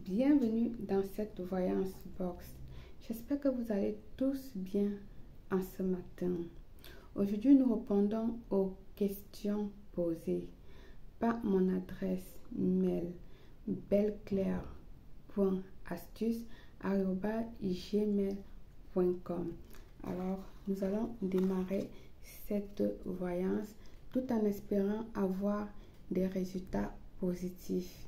Bienvenue dans cette voyance box. J'espère que vous allez tous bien en ce matin. Aujourd'hui, nous répondons aux questions posées par mon adresse mail belleclaire.astuce@gmail.com. Alors, nous allons démarrer cette voyance tout en espérant avoir des résultats positifs.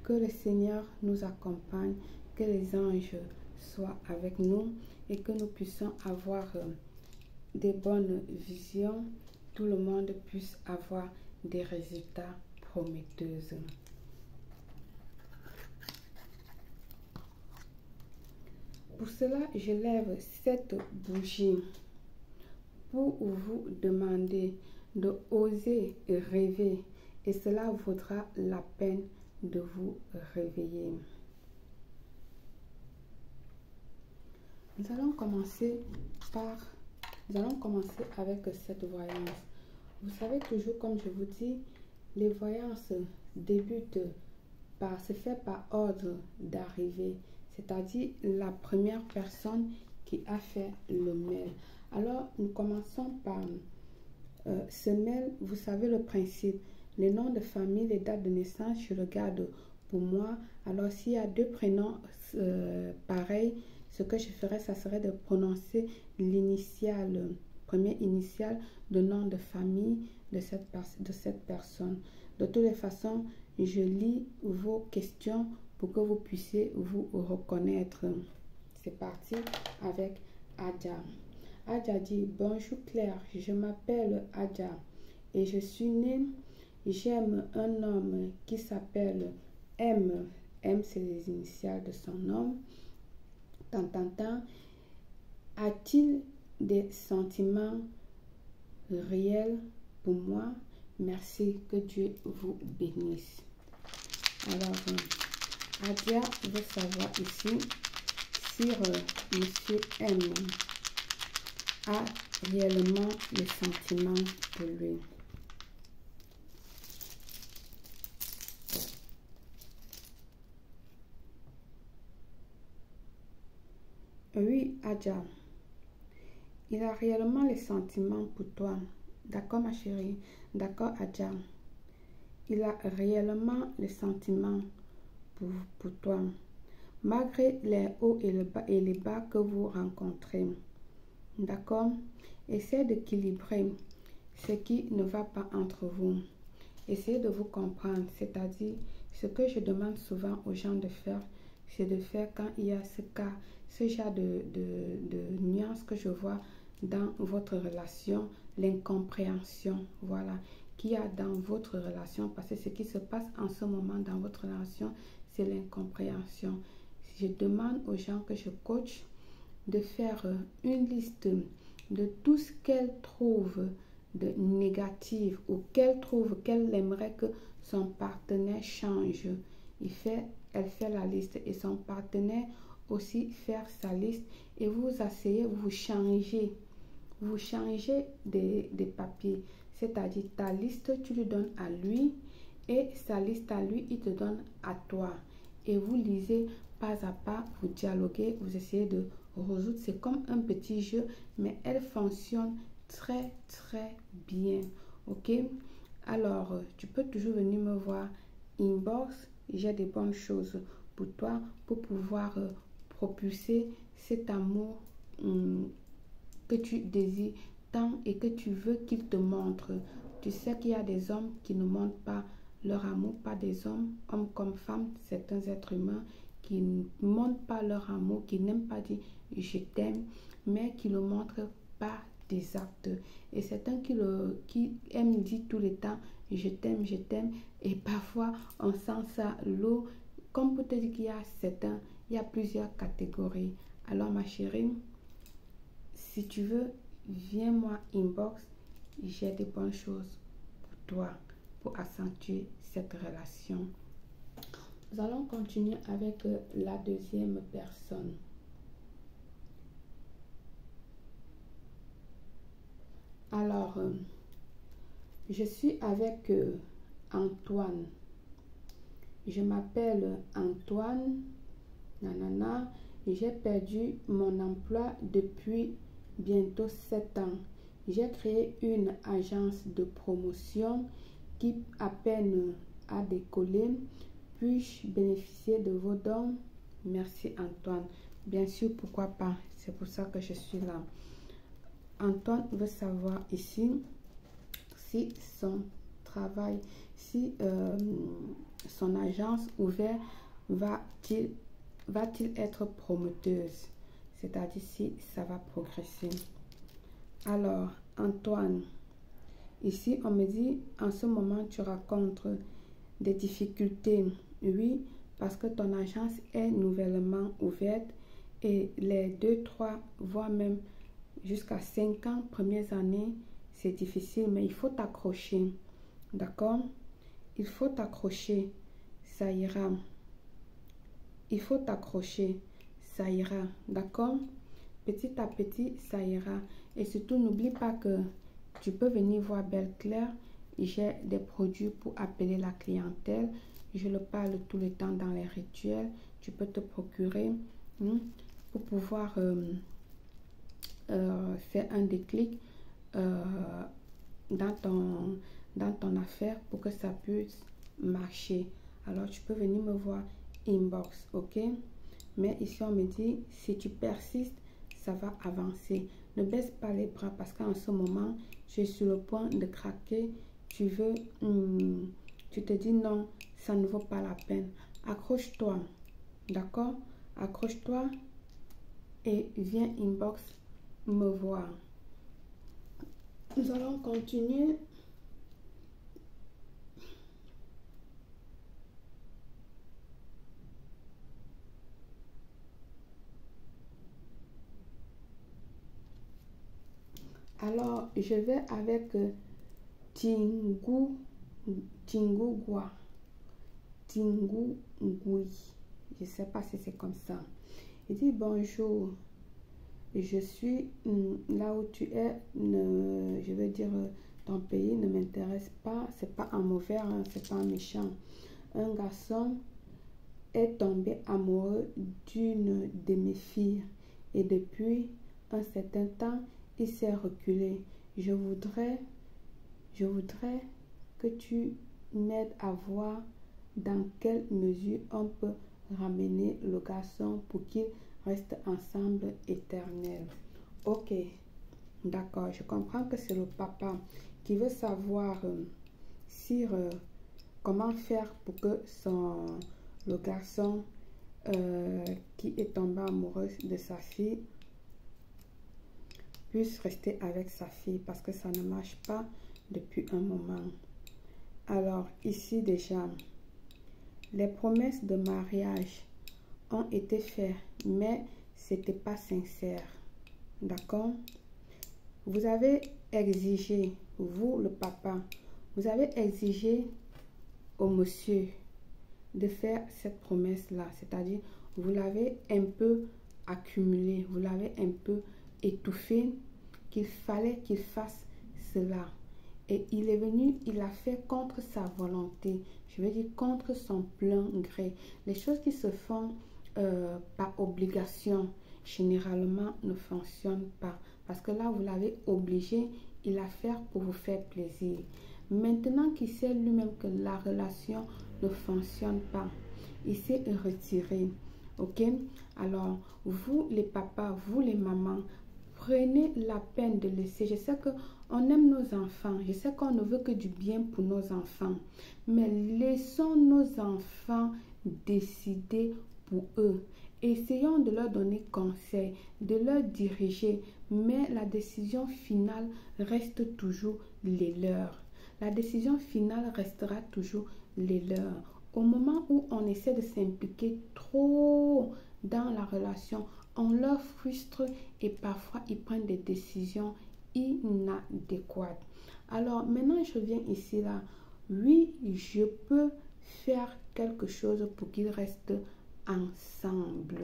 Que le Seigneur nous accompagne, que les anges soient avec nous et que nous puissions avoir des bonnes visions, tout le monde puisse avoir des résultats prometteux. Pour cela, je lève cette bougie pour vous demander de oser rêver et cela vaudra la peine de vous réveiller. Nous allons commencer avec cette voyance. Vous savez toujours, comme je vous dis, les voyances se fait par ordre d'arrivée, c'est-à-dire la première personne qui a fait le mail. Alors, nous commençons par ce mail. Vous savez le principe. Les noms de famille, les dates de naissance, je regarde pour moi. Alors, s'il y a deux prénoms pareils, ce que je ferais, ça serait de prononcer l'initiale, première initiale de nom de famille de cette personne. De toutes les façons, je lis vos questions pour que vous puissiez vous reconnaître. C'est parti avec Adja. Adja dit: bonjour Claire, je m'appelle Adja et je suis née. J'aime un homme qui s'appelle M. M, c'est les initiales de son nom. Tant. A-t-il des sentiments réels pour moi? Merci, que Dieu vous bénisse. Alors, Adia veut savoir ici si Monsieur M a réellement les sentiments pour lui. Oui, Adja, il a réellement les sentiments pour toi. D'accord, ma chérie? D'accord, Adja. Il a réellement les sentiments pour toi. Malgré les hauts et les bas que vous rencontrez. D'accord? Essayez d'équilibrer ce qui ne va pas entre vous. Essayez de vous comprendre. C'est-à-dire, ce que je demande souvent aux gens de faire, c'est de faire quand il y a ce genre de nuances que je vois dans votre relation, l'incompréhension, voilà, qu'il y a dans votre relation, parce que ce qui se passe en ce moment dans votre relation, c'est l'incompréhension. Je demande aux gens que je coach de faire une liste de tout ce qu'elle trouve de négatif ou qu'elle aimerait que son partenaire change. Elle fait la liste et son partenaire aussi faire sa liste et vous asseyez, vous changez des papiers, c'est-à-dire ta liste tu lui donnes à lui et sa liste à lui il te donne à toi et vous lisez pas à pas, vous dialoguez, vous essayez de résoudre. C'est comme un petit jeu mais elle fonctionne très bien. Ok, alors tu peux toujours venir me voir inbox, j'ai des bonnes choses pour toi pour pouvoir propulser cet amour que tu désires tant et que tu veux qu'il te montre. Tu sais qu'il y a des hommes qui ne montrent pas leur amour, pas des hommes comme femmes, certains êtres humains qui ne montrent pas leur amour, qui n'aiment pas dire je t'aime, mais qui ne montrent pas des actes. Et certains qui aiment dire tout le temps je t'aime, et parfois on sent ça l'eau, comme pour te dire qu'il y a il y a plusieurs catégories. Alors ma chérie, si tu veux, viens-moi inbox, j'ai des bonnes choses pour toi, pour accentuer cette relation. Nous allons continuer avec la deuxième personne. Alors, je suis avec Antoine. Je m'appelle Antoine nanana, j'ai perdu mon emploi depuis bientôt 7 ans. J'ai créé une agence de promotion qui à peine a décollé. Puis-je bénéficier de vos dons? Merci Antoine. Bien sûr, pourquoi pas. C'est pour ça que je suis là. Antoine veut savoir ici si son travail, si son agence ouverte va-t-il être promoteuse, c'est-à-dire si ça va progresser. Alors, Antoine, ici on me dit en ce moment tu rencontres des difficultés. Oui, parce que ton agence est nouvellement ouverte et les 2, 3, voire même jusqu'à 5 ans, premières années, c'est difficile, mais il faut t'accrocher. D'accord? Il faut t'accrocher, ça ira. Il faut t'accrocher, ça ira. D'accord? Petit à petit, ça ira. Et surtout, n'oublie pas que tu peux venir voir Belle Claire. J'ai des produits pour appeler la clientèle. Je le parle tout le temps dans les rituels. Tu peux te procurer pour pouvoir faire un déclic dans ton affaire pour que ça puisse marcher. Alors, tu peux venir me voir inbox, ok? Mais ici, on me dit, si tu persistes, ça va avancer. Ne baisse pas les bras parce qu'en ce moment, tu es sur le point de craquer. Tu te dis non, ça ne vaut pas la peine. Accroche-toi, d'accord? Accroche-toi et viens inbox me voir. Nous allons continuer. Alors, je vais avec Tingou Gua. Tingou Gui. Je ne sais pas si c'est comme ça. Il dit bonjour. Je suis là où tu es. Je veux dire, ton pays ne m'intéresse pas. C'est pas un mauvais, hein, c'est pas un méchant. Un garçon est tombé amoureux d'une de mes filles. Et depuis un certain temps, il s'est reculé. Je voudrais que tu m'aides à voir dans quelle mesure on peut ramener le garçon pour qu'il reste ensemble éternel. Ok, d'accord, je comprends que c'est le papa qui veut savoir comment faire pour que le garçon qui est tombé amoureux de sa fille puisse rester avec sa fille parce que ça ne marche pas depuis un moment. Alors ici déjà, les promesses de mariage ont été faites, mais c'était pas sincère. D'accord? Vous avez exigé, vous le papa, vous avez exigé au monsieur de faire cette promesse-là, c'est-à-dire vous l'avez un peu accumulé, vous l'avez un peu étouffé, qu'il fallait qu'il fasse cela. Et il est venu, il a fait contre sa volonté, je veux dire contre son plein gré. Les choses qui se font par obligation, généralement ne fonctionnent pas. Parce que là, vous l'avez obligé, il a fait pour vous faire plaisir. Maintenant qu'il sait lui-même que la relation ne fonctionne pas, il s'est retiré. Ok? Alors, vous les papas, vous les mamans, prenez la peine de laisser. Je sais qu'on aime nos enfants. Je sais qu'on ne veut que du bien pour nos enfants. Mais laissons nos enfants décider pour eux. Essayons de leur donner conseil, de leur diriger. Mais la décision finale reste toujours les leurs. La décision finale restera toujours les leurs. Au moment où on essaie de s'impliquer trop dans la relation, on leur frustre et parfois ils prennent des décisions inadéquates. Alors maintenant je viens ici là. Oui, je peux faire quelque chose pour qu'ils restent ensemble.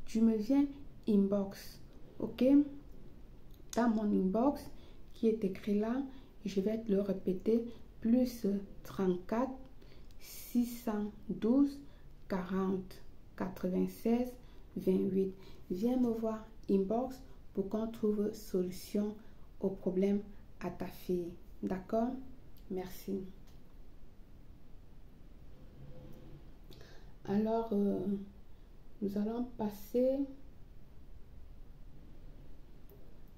Tu me viens inbox, ok? Dans mon inbox qui est écrit là, je vais te le répéter, plus 34 612 40 96 28. Viens me voir inbox pour qu'on trouve solution au problème à ta fille. D'accord? Merci. Alors, nous allons passer.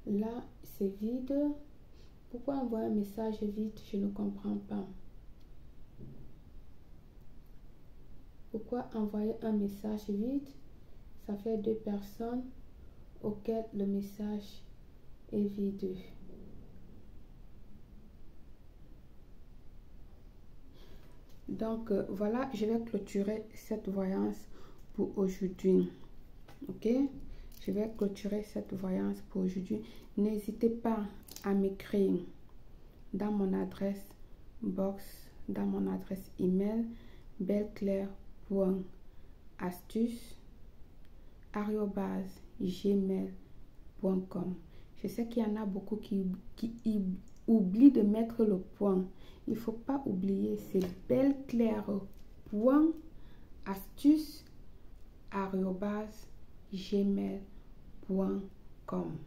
Là, c'est vide. Pourquoi envoyer un message vide? Je ne comprends pas. Pourquoi envoyer un message vide? Ça fait 2 personnes auxquelles le message est vide. Donc, voilà, je vais clôturer cette voyance pour aujourd'hui. Ok? Je vais clôturer cette voyance pour aujourd'hui. N'hésitez pas à m'écrire dans mon adresse box, dans mon adresse email, belleclaire.astuce@gmail.com. Je sais qu'il y en a beaucoup qui oublient de mettre le point. Il ne faut pas oublier, c'est belleclaire.astuce@gmail.com.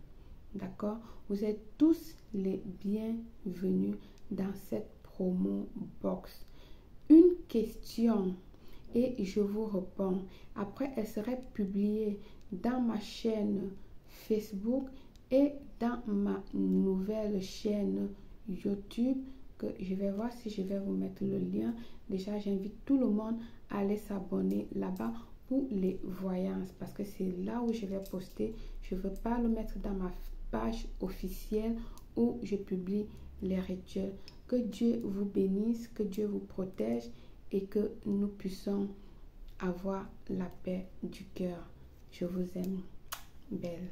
D'accord? Vous êtes tous les bienvenus dans cette promo box. Une question et je vous réponds. Après, elle serait publiée dans ma chaîne Facebook et dans ma nouvelle chaîne YouTube que je vais voir si je vais vous mettre le lien. Déjà, j'invite tout le monde à aller s'abonner là-bas pour les voyances parce que c'est là où je vais poster. Je ne veux pas le mettre dans ma page officielle où je publie les rituels. Que Dieu vous bénisse, que Dieu vous protège et que nous puissions avoir la paix du cœur. Je vous aime. Belle.